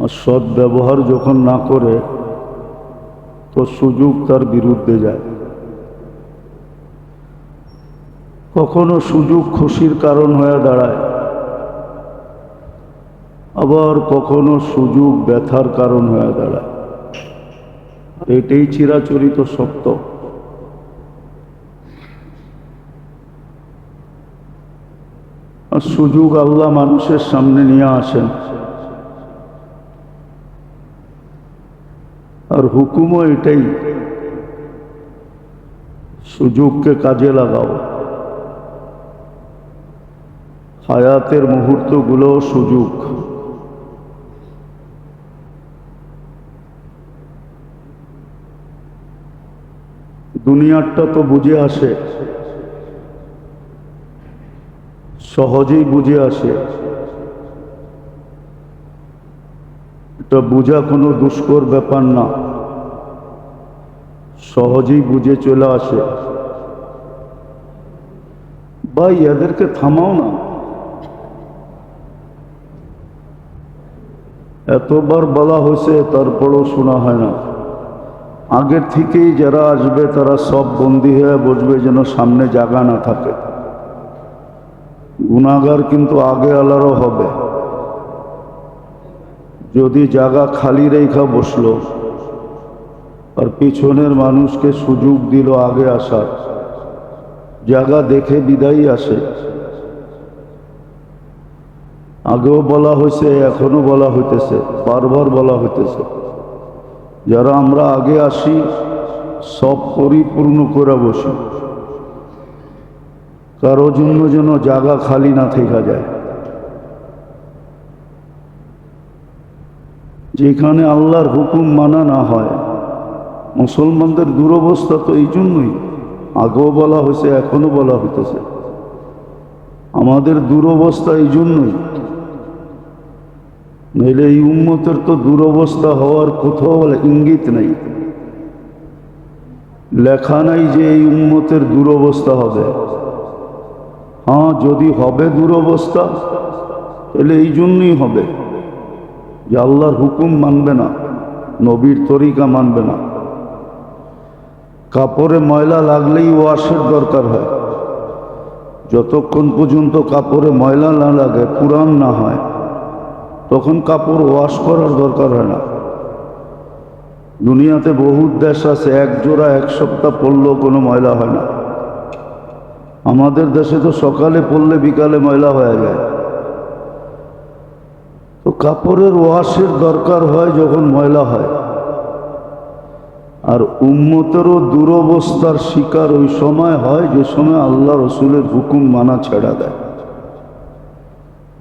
আর সৎ ব্যবহার যখন না করে তো সুযোগ তার বিরুদ্ধে যায়। কখনো সুযোগ খুশির কারণ হয়ে দাঁড়ায়, আবার কখনো সুযোগ ব্যথার কারণ হয়ে দাঁড়ায়। এটাই চিরাচরিত সত্য। আর সুযোগ আল্লাহ মানুষের সামনে নিয়ে আসেন, আর হুকুমও এটাই, সুযোগকে কাজে লাগাও। হায়াতের মুহূর্তগুলো সুযোগ। দুনিয়াটা তো বুঝে আসে, সহজেই বুঝে আসে। এটা বোঝা কোনো দুষ্কর ব্যাপার না, সহজেই বুঝে চলে আসে। ভাই এদেরকে থামাও না, এতবার বলা হয়েছে তারপরও শোনা হয় না। আগের থেকেই যারা আসবে তারা সব বন্দী হয়ে বসবে যেন সামনে জায়গা না থাকে। গুনাহগার কিন্তু আগে আলারও হবে। যদি জায়গা খালি রেখা বসলো আর পিছনের মানুষকে সুযোগ দিল আগে আসার, জায়গা দেখে বিদায়ী আসে। আগেও বলা হয়েছে, এখনো বলা হইতেছে, বারবার বলা হইতেছে, যারা আমরা আগে আসি সব পরিপূর্ণ করে বসি, কারো জন্য যেন জায়গা খালি না থেকে যায়। যেখানে আল্লাহর হুকুম মানা না হয়, মুসলমানদের দুরবস্থা তো এই জন্যই। আগেও বলা হয়েছে, এখনো বলা হইতেছে, আমাদের দুরবস্থা এই জন্যই। নইলে এই উম্মতের তো দুরবস্থা হওয়ার কোথাও ইঙ্গিত নেই, লেখা নাই যে এই উম্মতের দুরবস্থা হবে। হ্যাঁ, যদি হবে দুরবস্থা তাহলে এই জন্যই হবে যে আল্লাহর হুকুম মানবে না, নবীর তরিকা মানবে না। কাপড়ে ময়লা লাগলেই ওয়াশের দরকার হয়। যতক্ষণ পর্যন্ত কাপড়ে ময়লা না লাগে, পুরান না হয়, তখন কাপড় ওয়াশ করার দরকার হয় না। দুনিয়াতে বহুত দেশ আছে এক জোড়া এক সপ্তাহ পরলেও কোনো ময়লা হয় না। আমাদের দেশে তো সকালে পরলে বিকালে ময়লা হয়ে যায়। তো কাপড়ের ওয়াশের দরকার হয় যখন ময়লা হয়। আর উম্মতেরও দুরবস্থার শিকার ওই সময় হয় যে সময় আল্লাহ রসুলের হুকুম মানা ছেড়া দেয়।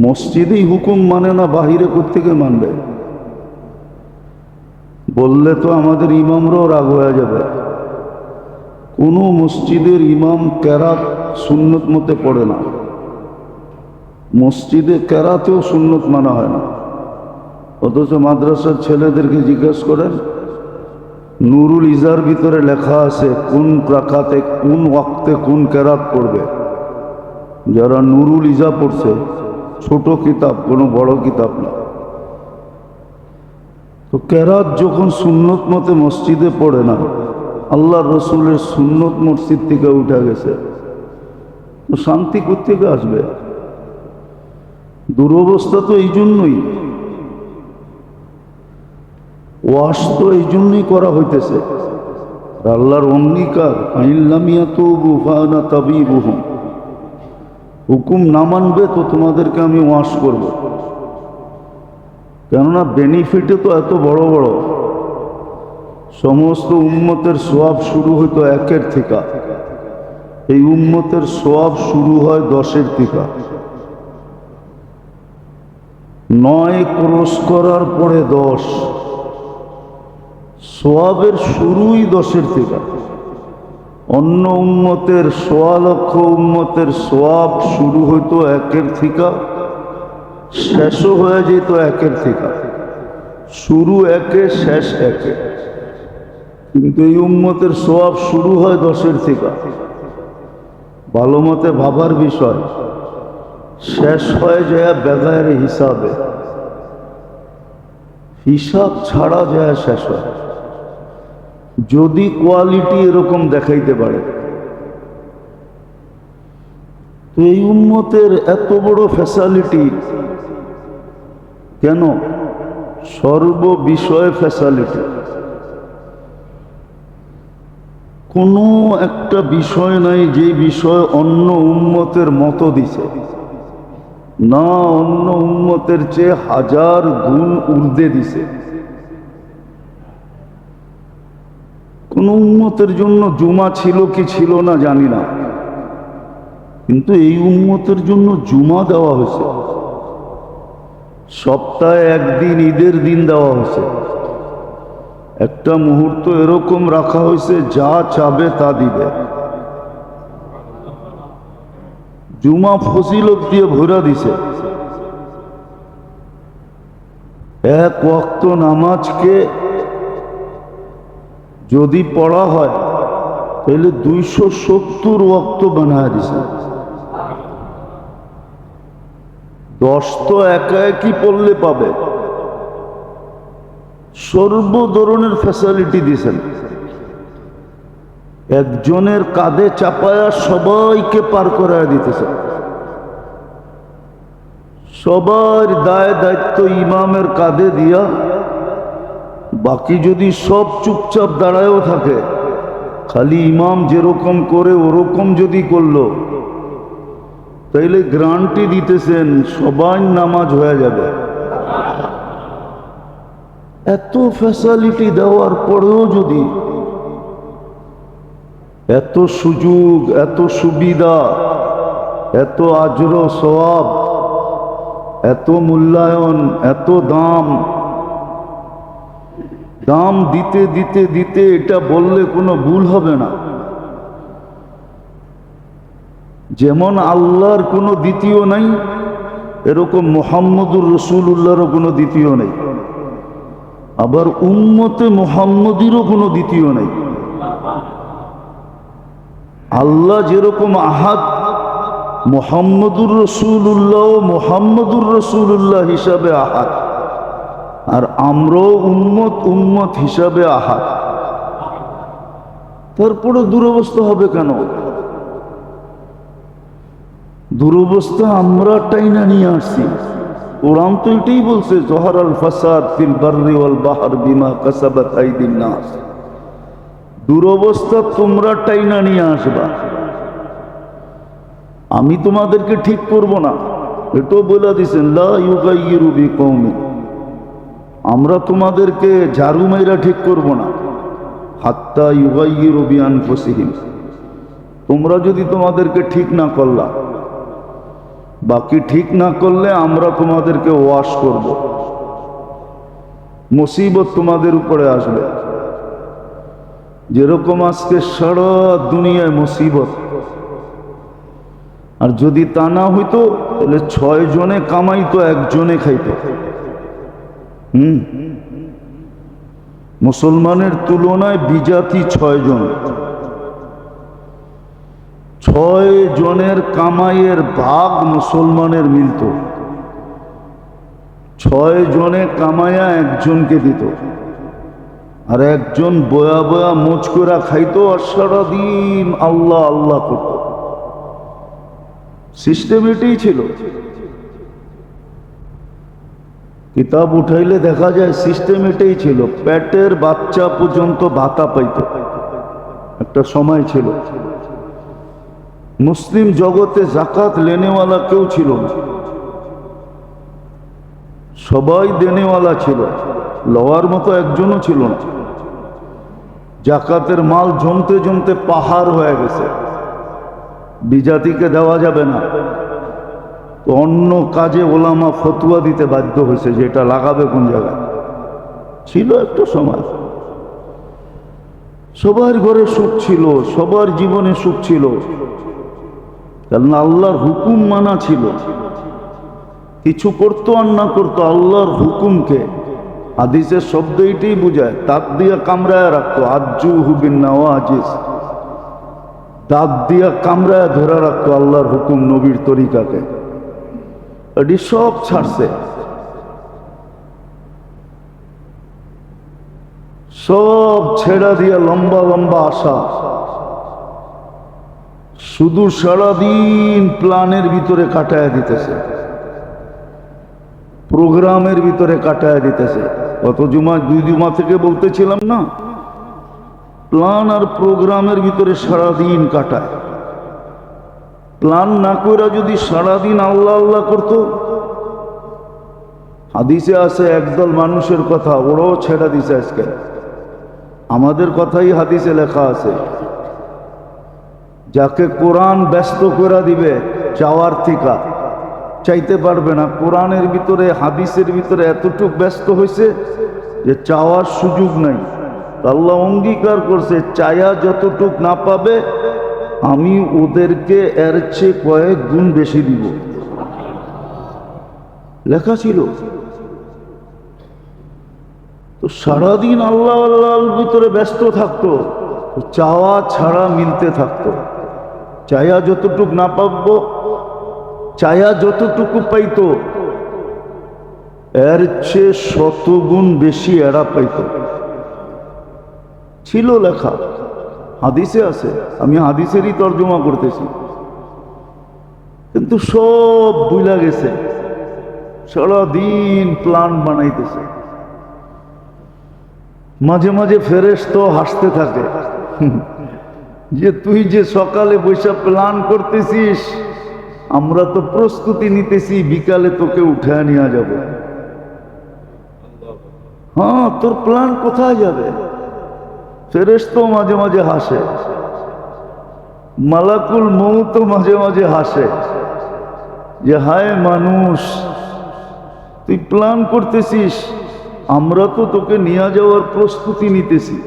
মসজিদেই হুকুম মানে না, বাহিরে কোত্থেকে মানবে? বললে তো আমাদের ইমামরাও রাগ হয়ে যাবে। কোনো মসজিদের ইমাম কেরাত সুন্নত মতে পড়ে না, মসজিদে কেরাতেও সুন্নত মানা হয় না। অথচ মাদ্রাসার ছেলেদেরকে জিজ্ঞেস করেন, নুরুল ইজার ভিতরে লেখা আছে কোন রাকাতে কোন ওয়াক্তে কোন কেরাত পড়বে। যারা নুরুল ইজা পড়ছে, ছোট কিতাব, কোনো বড় কিতাব না। তো কেরাত যখন সুন্নত মতে মসজিদে পড়ে না, আল্লাহ রসুলের সুন্নত মসজিদ থেকে উঠে গেছে, তো শান্তি কোত্থেকে আসবে? দুরবস্থা তো এই জন্যই, ওয়াশ তো এই জন্যই করা হইতেছে। আল্লাহর অঙ্গীকার, আইল্লামিয়া তুবু ফানা তাবিবুহুম, হুকুম না মানবে তো তোমাদেরকে আমি ওয়াশ করব। কেননা বেনিফিটে তো এত বড় বড়। সমস্ত উম্মতের সোয়াব শুরু হইতো 1 থেকে, এই উম্মতের সোয়াব শুরু হয় 10 থেকে। 9 ক্রস করার পরে 10, সোয়াবের শুরুই 10 থেকে। অন্য উম্মতের 1.25 লক্ষ উম্মতের সোয়াব শুরু হইতো 1 থেকে, শেষও হয়ে যেত 1 থেকে। শুরু 1, শেষ 1। কিন্তু এই উম্মতের সোয়াব শুরু হয় 10 থেকে। ভালো মতে ভাবার বিষয়, শেষ হয়ে যায় বেগায়ের হিসাবে। হিসাব ছাড়া যায় শেষ হয়, যদি কোয়ালিটি এরকম দেখাইতে পারে। তো এই উম্মতের এত বড় ফ্যাসিলিটি কেন? সর্ব বিষয়ে ফ্যাসিলিটি। কোনো একটা বিষয় নাই যে বিষয় অন্য উম্মতের মতো দিছে না, অন্য উম্মতের চেয়ে 1000 গুণ ঊর্ধ্বে দিছে। কোন উম্মতের জন্য জুমা ছিল কি ছিল না জানি না, কিন্তু এই উম্মতের জন্য জুমা দেওয়া হয়েছে। সপ্তাহে একদিন ঈদের দিন দেওয়া হয়েছে। একটা মুহূর্ত এরকম রাখা হয়েছে, যা চাবে তা দিবে। জুমা ফজিলত দিয়ে ভরা দিছে। এক ওয়াক্ত নামাজকে যদি পড়া হয় তাহলে 270 ওয়াক্ত বানায় দিছে। 10 তো একা একই পড়লে পাবে। সর্ব ধরনের ফ্যাসিলিটি দিয়েছেন। একজনের কাঁধে চাপায়া সবাইকে পার করায় দিতেছে। সবার দায় দায়িত্ব ইমামের কাঁধে দিয়া, বাকি যদি সব চুপচাপ দাঁড়ায়ও থাকে, খালি ইমাম যেরকম করে ওরকম যদি করলো, তাইলে গ্যারান্টি দিতেছেন সবাই নামাজ হয়ে যাবে। এত ফ্যাসিলিটি দেওয়ার পরেও যদি এত সুযোগ, এত সুবিধা, এত আজর সওয়াব, এত মূল্যায়ন, এত দাম দিতে দিতে দিতে এটা বললে কোনো ভুল হবে না। যেমন আল্লাহর কোনো দ্বিতীয় নাই, এরকম মুহাম্মদুর রাসূলুল্লাহরও কোনো দ্বিতীয় নেই। আবার উম্মতে মুহাম্মদীরও কোনো দ্বিতীয় নেই। আল্লাহ যেরকম আহাদ, মুহাম্মদুর রাসূলুল্লাহ হিসাবে আহাদ, আর আমরাও উম্মত হিসাবে আহাদ। তারপরে দুরবস্থা হবে কেন? দুরবস্থা আমরা টাইনা নিয়ে আসছি। কোরআন তো এটাই বলছে, জহরাল ফাসাদ ফিল বাররি ওয়াল বাহর বিমা কাসাবাত আইদিন নাস। দুরবস্থা তোমরা টাইনা নিয়ে আসবা, আমি তোমাদেরকে ঠিক করব না। এটাও বলে দিছেন, লা ইউগাইয়িরু বিকওমিন, আমরা তোমাদেরকে ঝাড়ু মাইরা ঠিক করব না। হাত্তা ইউগাইয়িরু বিআনফুসিহিম, তোমরা যদি তোমাদেরকে ঠিক না করলা, বাকি ঠিক না করলে আমরা তোমাদেরকে ওয়াশ করব। মুসিবত তোমাদের উপরে আসবে। যেরকম আজকে সারা দুনিয়ায় মুসিবত, আর যদি তা না হইতো তাহলে 6 জনে কামাইতো, একজনে খাইতো। মুসলমানের তুলনায় বিজাতি 6 জন। 6 জনের কামাইয়ের ভাগ মুসলমানের মিলত। 6 জনে কামাইয়া একজনকে দিত, আর একজন বয়া বয়া মোচ করে খাইতো, আর সারাদিন আল্লাহ আল্লাহ করত। সিস্টেম এটাই ছিল। কিতাব উঠাইলে দেখা যায় সিস্টেম এটাই ছিল। পেটের বাচ্চা পর্যন্ত ভাতা পাইত, একটা সময় ছিল। মুসলিম জগতে জাকাত লেনেওয়ালা কেউ ছিল না, সবাই দেনেওয়ালা ছিল। লওয়ার মতো একজনও ছিল না। জাকাতের মাল জমতে জমতে পাহাড় হয়ে গেছে, বিজাতিকে দেওয়া যাবে না। অন্য কাজে ওলামা ফতুয়া দিতে বাধ্য হয়েছে যে এটা লাগাবে কোন জায়গায়। ছিল একটা সময়, সবার ঘরে সুখ ছিল, সবার জীবনে সুখ ছিল, কারণ আল্লাহর হুকুম মানা ছিল। কিছু করতো আর না করতো, আল্লাহর হুকুমকে। হাদিসের শব্দ এটাই বুঝায়, দাঁত দিয়া কামড়ায় রাখতো। আজ্জুহু বিন্নাওয়াজিস, দাঁত দিয়া কামড়ায় ধরে রাখতো আল্লাহর হুকুম, নবীর তরিকাকে। এটি সব ছাড়ছে। সব ছেড়া দিয়া লম্বা লম্বা আশা, শুধু সারাদিন প্ল্যানের ভিতরে কাটায় দিতেছে, প্রোগ্রামের ভিতরে কাটায় দিতেছে। গত জুমা 2 জুমা থেকে বলতেছিলাম না, প্ল্যান আর প্রোগ্রামের ভিতরে সারাদিন কাটায়। প্ল্যান না করে যদি সারাদিন আল্লাহ আল্লাহ করতো, হাদিসে আছে একদল মানুষের কথা, ওরাও ছেড়া দিছে আজকে। আমাদের কথাই হাদিসে লেখা আছে, যাকে কোরআন ব্যস্ত করে দিবে চাওয়ার থিকা, চাইতে পারবে না। কোরআনের ভিতরে হাদিসের ভিতরে এতটুক ব্যস্ত হয়েছে যে চাওয়ার সুযোগ নাই। আল্লাহ অঙ্গীকার করছে, চায়া যতটুক না পাবে আমি ওদেরকে এর চেয়ে কয়েক গুণ বেশি দিব। লেখা ছিল। তো সারাদিন আল্লাহ আল্লাহর ভিতরে ব্যস্ত থাকতো, চাওয়া ছাড়া মিলতে থাকতো। চায়া যতটুক না পাবো, চায়া যতটুকু পাইতো এর চেয়ে 100 গুণ বেশি এরা পাইতো। ছিল লেখা, হাদিসে আছে। আমি হাদিসেরই তর্জমা করতেছি, কিন্তু সব ভুলা গেছে। সারাদিন প্ল্যান বানাইতেছে। মাঝে মাঝে ফেরেশতা হাসতে থাকে যে তুই যে সকালে বৈশা প্ল্যান করতেছিস, আমরা তো প্রস্তুতি নিতেছি বিকালে তোকে উঠায় নিয়ে যাব। হ্যাঁ, তোর প্ল্যান কোথায় যাবে? ফেরেশতা মাঝে মাঝে হাসে, মালাকুল মউত মাঝে মাঝে হাসে যে হায় মানুষ, তুই প্ল্যান করতেছিস, আমরা তো তোকে নিয়ে যাওয়ার প্রস্তুতি নিতেছি।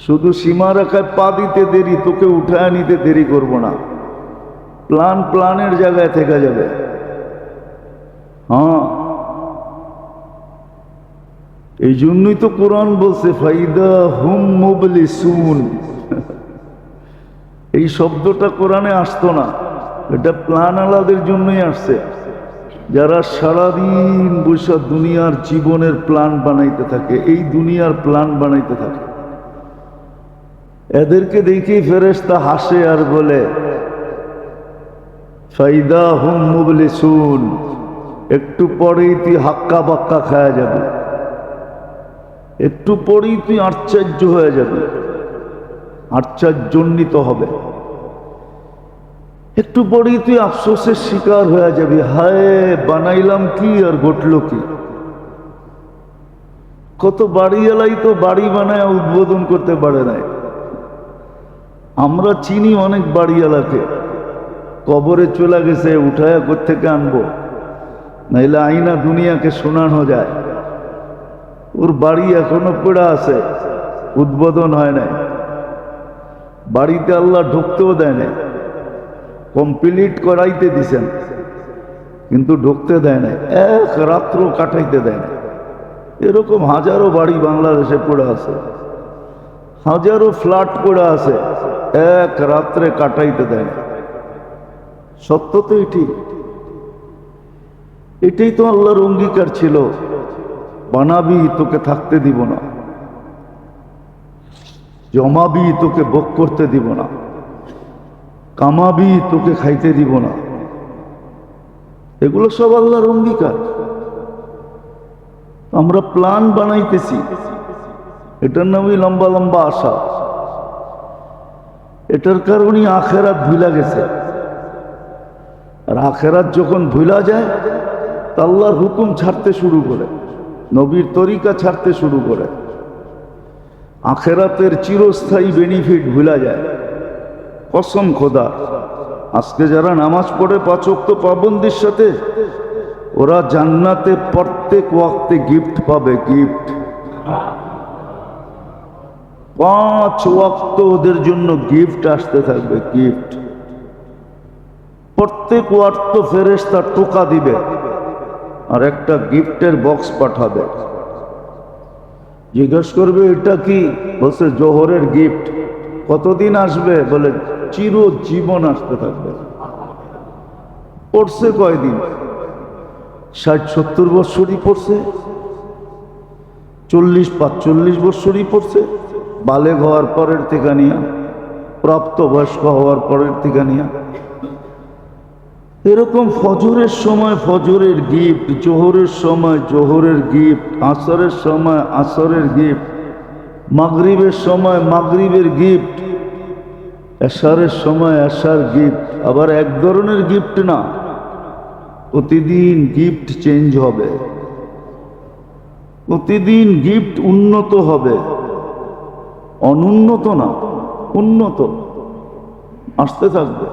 শুধু সীমা রেখায় পা দিতে দেরি, তোকে উঠায় নিতে দেরি করব না। প্ল্যানের জায়গায় থেকে যাবে। হ্যাঁ, এই জন্যই তো কোরআন বলছে ফাইদা হুম মুবলিসুন। এই শব্দটা কোরআনে আসতো না, এটা প্ল্যান আলাদের জন্যই আসছে, যারা সারাদিন বসে দুনিয়ার জীবনের প্ল্যান বানাইতে থাকে, এই দুনিয়ার প্ল্যান বানাইতে থাকে। এদেরকে দেখেই ফেরেশতা হাসে আর বলে ফাইদা হুম মুবলিসুন, একটু পরেই তুই হাক্কা বাক্কা খায়া যাবে, একটু পরেই তুই আশ্চর্য হয়ে যাবে, আশ্চর্যান্বিত হবে। একটু পরেই তুই আফসোসের শিকার হয়ে যাবি, হায় বানাইলাম কি আর ঘটল কি। কত বাড়িওয়ালাই তো বাড়ি বানায় উদ্বোধন করতে পারে নাই। আমরা চিনি অনেক বাড়িওয়ালাকে, কবরে চলে গেছে, উঠায়া কোত্থেকে আনবো, নাইলে আইনা দুনিয়াকে শোনানো যায়। ওর বাড়ি এখনো পড়া আছে, উদ্বোধন হয় নাই। বাড়িতে আল্লাহ ঢুকতেও দেয় নাই, কমপ্লিট করাইতে দিছেন কিন্তু ঢুকতে দেয় নাই, এক রাত্র কাটাইতে দেয় না। এরকম হাজারো বাড়ি বাংলাদেশে পড়ে আছে, হাজারো ফ্ল্যাট পড়ে আছে, এক রাত্রে কাটাইতে দেয় না। সত্য তো এটাই তো আল্লাহর অঙ্গীকার ছিল, বানাবি তোকে থাকতে দিব না, জমাবি তোকে ভোগ করতে দিব না, কামাবি তোকে খাইতে দিব না। এগুলো সব আল্লাহর অঙ্গীকার। আমরা প্ল্যান বানাইতেছি, এটার নামই লম্বা লম্বা আশা। এটার কারণে আখেরাত ভুলা গেছে। আর আখেরাত যখন ভুলা যায়, তা আল্লাহর হুকুম ছাড়তে শুরু করে, নবীর তরিকা ছাড়তে শুরু করে, আখেরাতের চিরস্থায়ী বেনিফিট ভুলা যায়। কসম খোদা, আজকে যারা নামাজ পড়ে 5 ওয়াক্ত পাবন্দির সাথে, ওরা জান্নাতে প্রত্যেক ওয়াক্তে গিফট পাবে, গিফট। 5 ওয়াক্ত ওদের জন্য গিফট আসতে থাকবে, গিফট। প্রত্যেক ওয়াক্ত ফেরেশতা টোকা দিবে আর একটা গিফটের বক্স পাঠাবে। জিজ্ঞেস করবে এটা কি? বলছে জোহরের গিফট। কতদিন আসবে? বলে চিরজীবন আসতে থাকবে। পড়ছে কয়দিন? 60-70 বছরই পড়ছে। 40-45 বছরই পড়ছে, বালেগ হওয়ার পরের থেকে নিয়ে, প্রাপ্তবয়স্ক হওয়ার পরের থেকে নিয়ে। এরকম ফজরের সময় ফজরের গিফট, জোহরের সময় জোহরের গিফট, আসরের সময় আসরের গিফট, মাগরিবের সময় মাগরিবের গিফট, এশারের সময় এশার গিফট। আবার এক ধরনের গিফট না, প্রতিদিন গিফট চেঞ্জ হবে, প্রতিদিন গিফট উন্নত হবে, অনুন্নত না, উন্নত আসতে থাকবে।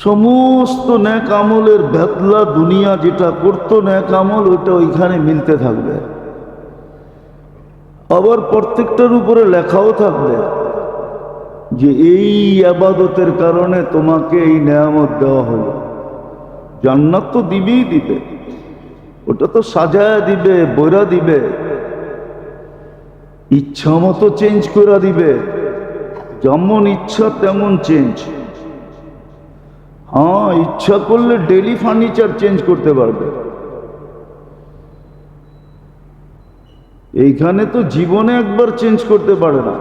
সমস্ত ন্যাক আমলের ভেতলা দুনিয়া যেটা করতো ন্যাক আমল, ওইটা ওইখানে মিলতে থাকবে। আবার প্রত্যেকটার উপরে লেখাও থাকবে যে এই আবাদতের কারণে তোমাকে এই নেয়ামত দেওয়া হলো। জান্নাত তো দিবেই দিবে, ওটা তো সাজায়া দিবে, বইরা দিবে, ইচ্ছা মতো চেঞ্জ করে দিবে, যেমন ইচ্ছা তেমন চেঞ্জ। হ্যাঁ, ইচ্ছা করলে ডেলি ফার্নিচার চেঞ্জ করতে পারবে। এইখানে তো জীবনে একবার চেঞ্জ করতে পারে না,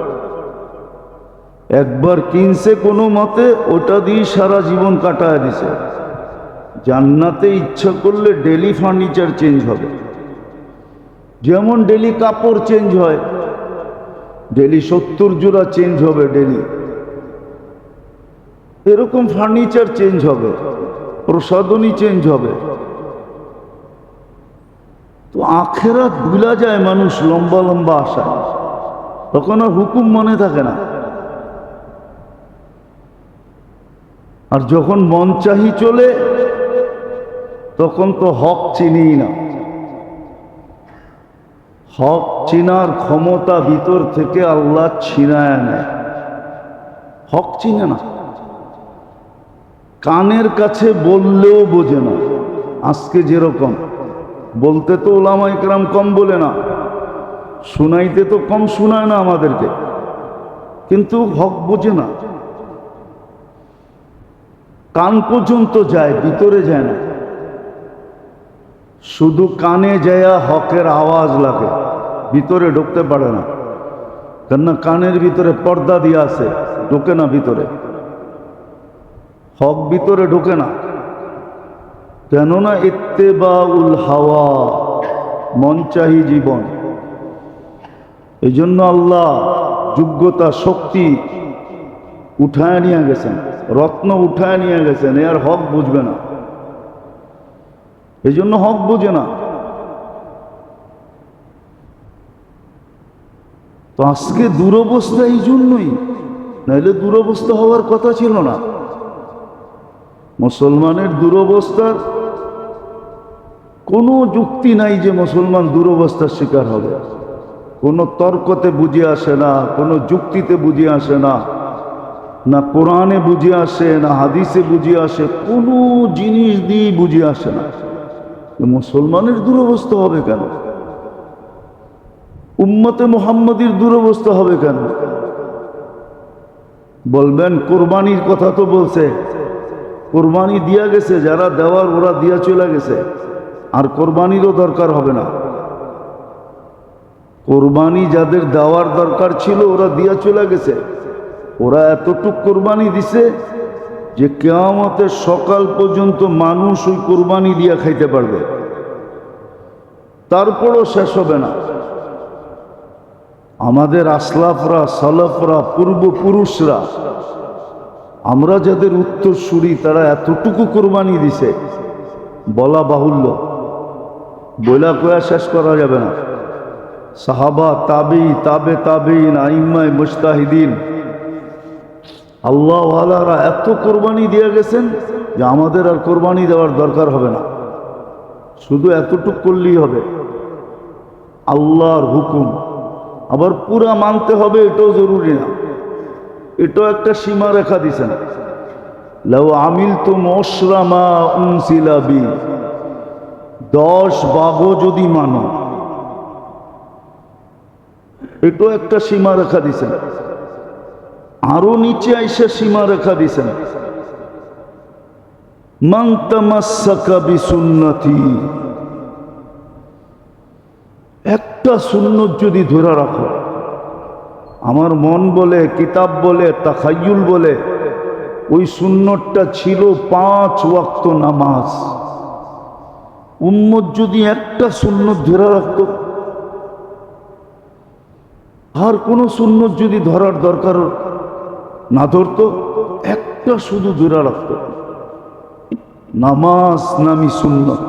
একবার কিনছে কোনো মতে, ওটা দিয়ে সারা জীবন কাটায় দিছে। জান্নাতে ইচ্ছা করলে ডেলি ফার্নিচার চেঞ্জ হবে, যেমন ডেলি কাপড় চেঞ্জ হয়, ডেলি 70 জোড়া চেঞ্জ হবে ডেলি, এরকম ফার্নিচার চেঞ্জ হবে, প্রসাধনী চেঞ্জ হবে। তো আখেরাত ভুলা যায় মানুষ লম্বা লম্বা আশায়, তখন আর হুকুম মনে থাকে না। আর যখন মন চাহি চলে, তখন তো হক চিনি না। হক চিনার ক্ষমতা ভিতর থেকে আল্লাহ ছিনায় নেয়, হক চিনে না। কানের কাছে বললেও বোঝে না। আজকে যেরকম বলতে তো ওলামা ইকরাম কম বলে না, শুনাইতে তো কম শোনায় না আমাদেরকে, কিন্তু হক বোঝে না। কান পর্যন্ত যায়, ভিতরে যায় না, শুধু কানে যায় হকের আওয়াজ লাগে, ভিতরে ঢুকতে পারে না। কেননা কানের ভিতরে পর্দা দিয়ে আছে, ঢোকে না ভিতরে, হক ভিতরে ঢোকে না। কেননা ইত্তেবাউল হাওয়া, মন চাহি জীবন। এই জন্য আল্লাহ যোগ্যতা শক্তি উঠায় নিয়ে গেছেন, রত্ন উঠায় নিয়ে গেছেন, এর হক বুঝবে না, এই জন্য হক বুঝে না। তো আজকে দুরবস্থা এই জন্যই, নাহলে দুরবস্থা হওয়ার কথা ছিল না। মুসলমানের দুরবস্থার কোনো যুক্তি নাই যে মুসলমান দুরবস্থার শিকার হবে। কোনো তর্কতে বুঝে আসে না, কোনো যুক্তিতে বুঝে আসে না, না কোরআনে বুঝে আসে, না হাদিসে বুঝে আসে, কোনো জিনিস দিয়ে বুঝে আসে না। মুসলমানের দুরবস্থা হবে কেন? উম্মতে মুহাম্মাদির দুরবস্থা হবে কেন? বলবেন কোরবানির কথা তো বলছে, কোরবানি দিয়া গেছে, যারা দেওয়ার ওরা দিয়া চলে গেছে, আর কোরবানিরও দরকার হবে না। কোরবানি যাদের দেওয়ার দরকার ছিল ওরা দিয়া চলে গেছে, ওরা এতটুক কোরবানি দিছে যে কিয়ামতের সকাল পর্যন্ত মানুষ ওই কোরবানি দিয়া খাইতে পারবে, তারপরও শেষ হবে না। আমাদের আসলাফরা, সালাফরা, পূর্বপুরুষরা, আমরা যাদের উত্তরসূরি, তারা এতটুকু কোরবানি দিছে, বলা বাহুল্য, বইলা কয়া শেষ করা যাবে না। সাহাবা, তাবি, তাবে তাবিন, আইম্মায়ে মুজতাহিদিন, আল্লাহ ওয়ালারা এত কোরবানি দিয়ে গেছেন যে আমাদের আর কোরবানি দেওয়ার দরকার হবে না, শুধু এতটুক করলেই হবে। আল্লাহর হুকুম আবার পুরা মানতে হবে, এটাও জরুরি না, এটাও একটা সীমা রেখা দিছেন। লাউ আমিলতুম উশরা মা উনসিলা বি, 10 ভাগও যদি মানো, এটাও একটা সীমা রেখা দিছেন। আরো নিচে আইসা সীমা রেখা দিছেন, মান তামাসসাকা বিসুন্নতি, একটা সুন্নত যদি ধরে রাখো, আমার মন বলে, কিতাব বলে, তাখায়ুল বলে ওই সুন্নতটা ছিল 5 ওয়াক্ত নামাজ। উম্মত যদি একটা সুন্নত ধরে রাখত, আর কোনো সুন্নত যদি ধরার দরকার না ধরত, একটা শুধু ধরে রাখত, নামাজ নামি সুন্নত,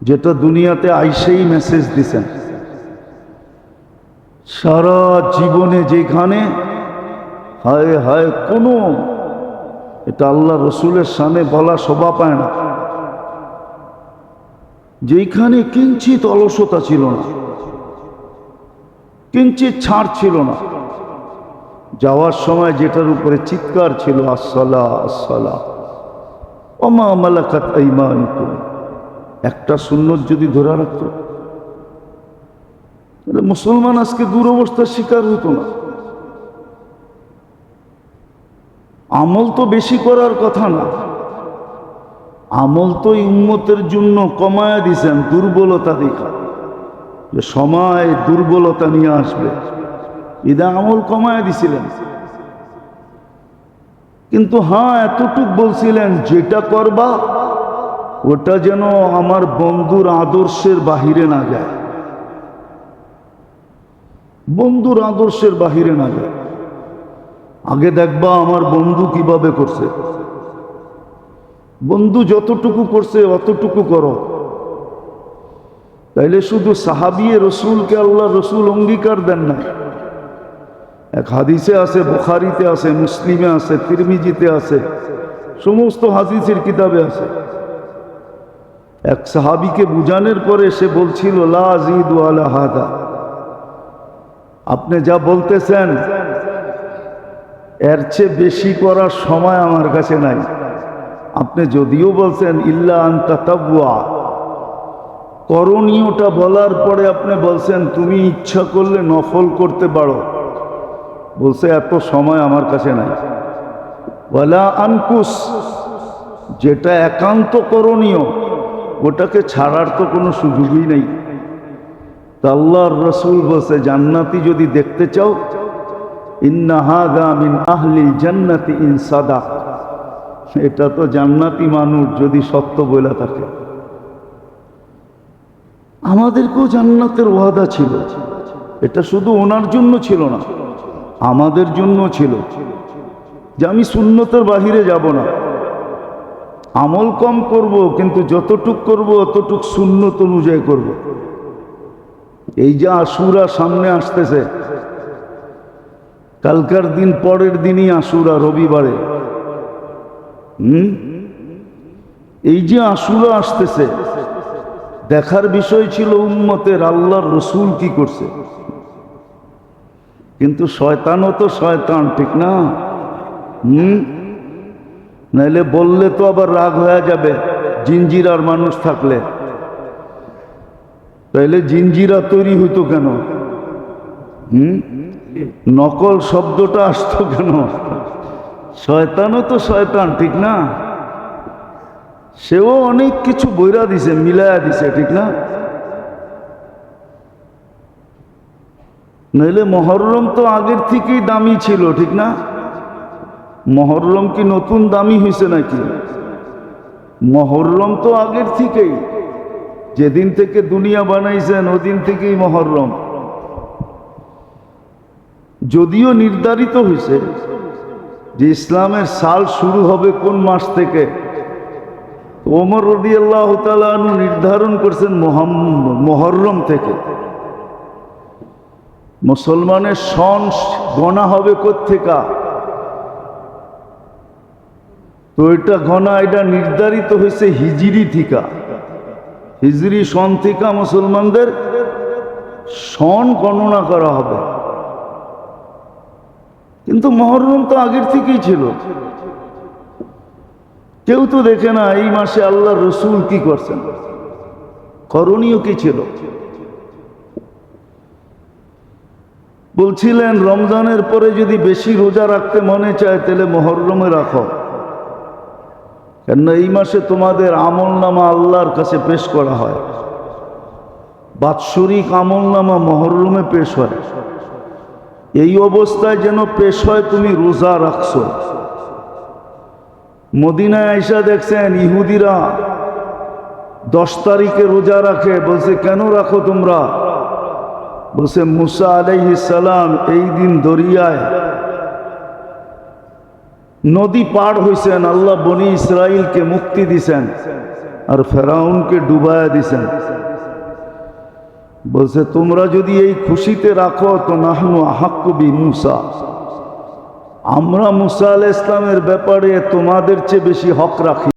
যেটা দুনিয়াতে আইসেই মেসেজ দিছেন। সারা জীবনে যেখানে হায় হায় কোনো, এটা আল্লাহ রসুলের সামনে বলা শোভা পায় না, যেখানে কিঞ্চিত অলসতা ছিল না, কিঞ্চিত ছাড় ছিল না, যাওয়ার সময় যেটার উপরে চিৎকার ছিল আসসালা আসসালা ওমা মালাকাত আইমানুকুম, একটা সুন্নত যদি ধরে রাখতো, তাহলে মুসলমান আজকে দুরবস্থার শিকার হতো না। আমল তো বেশি করার কথা না, আমল তো উম্মতের জন্য কমায়া দিছেন দুর্বলতা দেখা, যে সময় দুর্বলতা নিয়ে আসবে, ইদা আমল কমায়া দিছিলেন। কিন্তু হ্যাঁ, এতটুক বলছিলেন যেটা করবা ওটা যেন আমার বন্ধুর আদর্শের বাহিরে না যায়, বন্ধুর আদর্শের বাহিরে না যায়। আগে দেখবা আমার বন্ধু কিভাবে করছে, বন্ধু যতটুকু করছে অতটুকু করো। তাইলে শুধু সাহাবিয়ে রসুলকে আল্লাহ রসুল অঙ্গীকার দেন না। এক হাদিসে আছে, বুখারীতে আছে, মুসলিমে আছে, তিরমিজিতে আছে, সমস্ত হাদিসের কিতাবে আছে। এক সাহাবীকে বুঝানোর পরে সে বলছিল লা আযীদু আলা হাদা, আপনি যা বলতেছেন এর চেয়ে বেশি করার সময় আমার কাছে নাই। আপনি যদিও বলছেন ইল্লা আন তাতাওয়া, করণীয়টা বলার পরে আপনি বলছেন তুমি ইচ্ছা করলে নফল করতে পারো, বলছে এত সময় আমার কাছে নাই। ওয়ালা আনকুস, যেটা একান্ত করণীয় ওটাকে ছাড়ার তো কোনো সুযোগই নেই। তা আল্লাহর রসুল বলছে জান্নাতি যদি দেখতে চাও, ইন্না হাযা মিন আহলিল জান্নাতি ইন সাদাক, এটা তো জান্নাতি মানুষ যদি সত্য বলে থাকে। আমাদেরকেও জান্নাতের ওয়াদা ছিল, এটা শুধু ওনার জন্য ছিল না, আমাদের জন্য ছিল, যে আমি সুন্নতের বাহিরে যাব না, আমল কম করব, কিন্তু যতটুক করব অতটুক সুন্নত অনুযায়ী করব। এই যে আশুরা সামনে আসতেছে, কালকার দিন পরের দিনই আশুরা, রবিবারে। এই যে আশুরা আসতেছে, দেখার বিষয় ছিল উম্মতের আল্লাহর রসুল কি করছে। কিন্তু শয়তানও তো শয়তান, ঠিক না? নাইলে বললে তো আবার রাগ হয়ে যাবে, জিনজিরার মানুষ থাকলে। তাইলে জিনজিরা তৈরি হইতো কেন? নকল শব্দটা আসতো কেন? শয়তানও তো শয়তান, ঠিক না? সেও অনেক কিছু বইরা দিছে, মিলায়া দিছে, ঠিক না? নইলে মহররম তো আগের থেকেই দামি ছিল, ঠিক না? মহররম কি নতুন দামি হয়েছে নাকি? মহররম তো আগের থেকেই, যেদিন থেকে দুনিয়া বানাইছেন ওদিন থেকেই মহররম। যদিও নির্ধারিত হয়েছে যে ইসলামের সাল শুরু হবে কোন মাস থেকে, ওমর রাদিয়াল্লাহু তাআলা আনহু নির্ধারণ করছেন মুহররম থেকে। মুসলমানের সন গণা হবে কোত্থেকা? তো এটা গণা, এটা নির্ধারিত হয়েছে হিজরি থিকা, হিজরি সন থেকে মুসলমানদের সন গণনা করা হবে। কিন্তু মুহররম তো আগের থেকেই ছিল। কেউ তো দেখে না এই মাসে আল্লাহ রসুল কি করছেন, করণীয় কি ছিল। বলছিলেন রমজানের পরে যদি বেশি রোজা রাখতে মনে চায় তাহলে মুহররমে রাখো, কেননা এই মাসে তোমাদের আমল নামা আল্লাহর কাছে পেশ করা হয়। বাৎসরিক আমলনামা মহরমে পেশ হয়, এই অবস্থায় যেন পেশ হয় তুমি রোজা রাখছো। মদিনায় আইসা দেখছেন ইহুদিরা 10 তারিখে রোজা রাখে, বলছে কেন রাখো তোমরা? বলছে মুসা আলাইহিস সালাম এই দিন দরিয়ায় নদী পার হইছেন, আল্লাহ বনি ইসরাইলকে মুক্তি দিছেন আর ফেরাউনকে ডুবায়া দিছেন। বলছে তোমরা যদি এই খুশিতে রাখো তো নাহনু আহাক্কু বি মুসা, আমরা মুসা আলাইহিস সালামের ব্যাপারে তোমাদের চেয়ে বেশি হক রাখি।